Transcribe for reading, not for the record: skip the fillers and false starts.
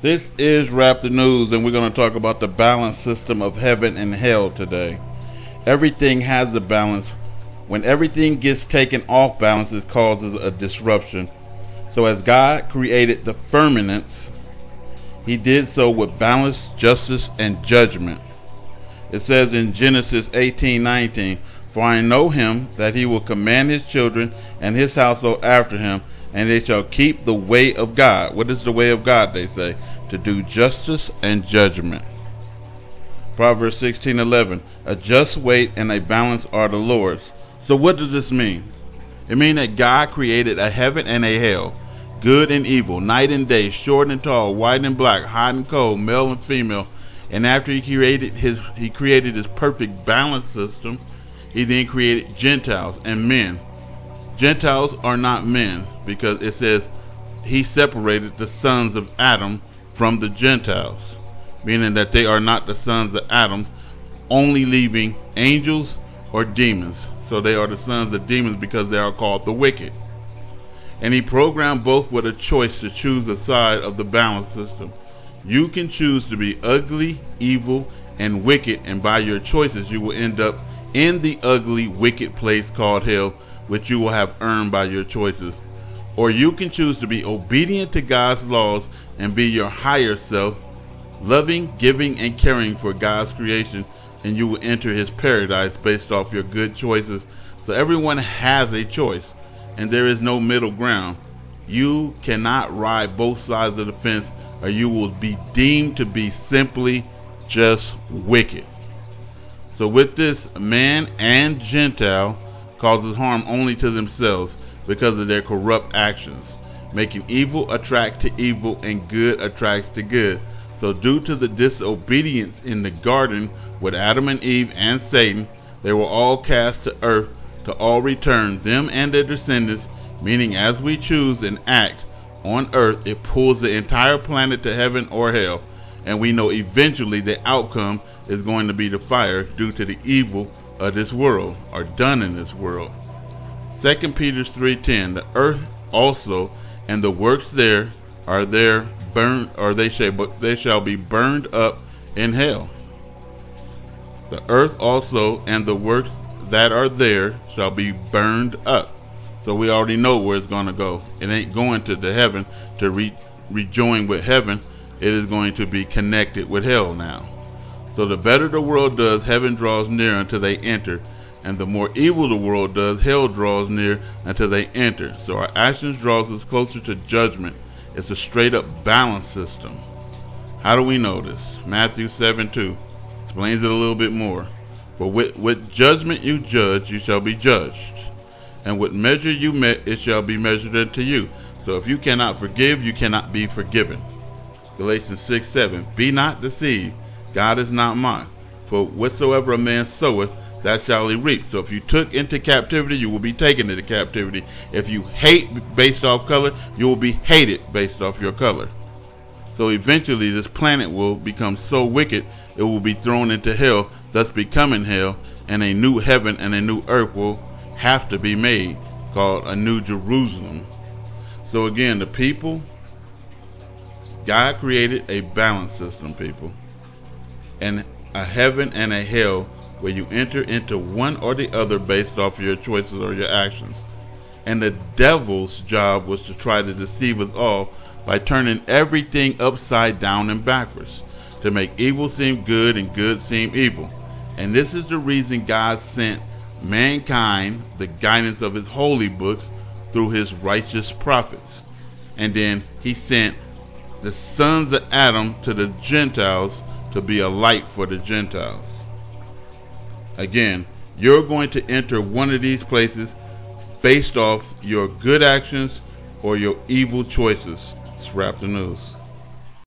This is Rap the News, and we're going to talk about the balance system of heaven and hell today. Everything has a balance. When everything gets taken off balance, it causes a disruption. So as God created the firmaments, He did so with balance, justice, and judgment. It says in Genesis 18:19, "For I know him that he will command his children and his household after him, and they shall keep the way of God." What is the way of God, they say? To do justice and judgment. Proverbs 16:11, "A just weight and a balance are the Lord's." So what does this mean? It means that God created a heaven and a hell, good and evil, night and day, short and tall, white and black, hot and cold, male and female. And after he created his perfect balance system, he then created Gentiles and men. Gentiles are not men, because it says he separated the sons of Adam from the Gentiles, meaning that they are not the sons of Adam, only leaving angels or demons. So they are the sons of demons because they are called the wicked. And he programmed both with a choice to choose a side of the balance system. You can choose to be ugly, evil, and wicked, and by your choices you will end up in the ugly, wicked place called hell, which you will have earned by your choices. Or you can choose to be obedient to God's laws and be your higher self, loving, giving, and caring for God's creation, and you will enter his paradise based off your good choices. So everyone has a choice, and there is no middle ground. You cannot ride both sides of the fence, or you will be deemed to be simply just wicked. So with this, man and Gentile causes harm only to themselves because of their corrupt actions, making evil attract to evil and good attracts to good. So due to the disobedience in the garden with Adam and Eve and Satan, they were all cast to earth to all return, them and their descendants, meaning as we choose and act on earth, it pulls the entire planet to heaven or hell. And we know eventually the outcome is going to be the fire due to the evil of this world, or done in this world. 2 Peter 3:10, "The earth also and the works there are there burned, or they shall be burned up in hell." The earth also and the works that are there shall be burned up. So we already know where it's going to go. It ain't going to the heaven to rejoin with heaven. It is going to be connected with hell now. So the better the world does, heaven draws near until they enter. And the more evil the world does, hell draws near until they enter. So our actions draws us closer to judgment. It's a straight up balance system. How do we know this? Matthew 7:2 explains it a little bit more. "For with judgment you judge, you shall be judged. And with measure you met, it shall be measured unto you." So if you cannot forgive, you cannot be forgiven. Galatians 6:7, "Be not deceived, God is not mocked. For whatsoever a man soweth, that shall he reap." So if you took into captivity, you will be taken into captivity. If you hate based off color, you will be hated based off your color. So eventually this planet will become so wicked, it will be thrown into hell, thus becoming hell, and a new heaven and a new earth will have to be made, called a new Jerusalem. So again, the people, God created a balance system, people, and a heaven and a hell where you enter into one or the other based off your choices or your actions. And the devil's job was to try to deceive us all by turning everything upside down and backwards, to make evil seem good and good seem evil. And this is the reason God sent mankind the guidance of his holy books through his righteous prophets. And then he sent the sons of Adam to the Gentiles to be a light for the Gentiles. Again, you're going to enter one of these places based off your good actions or your evil choices. Let's wrap the news.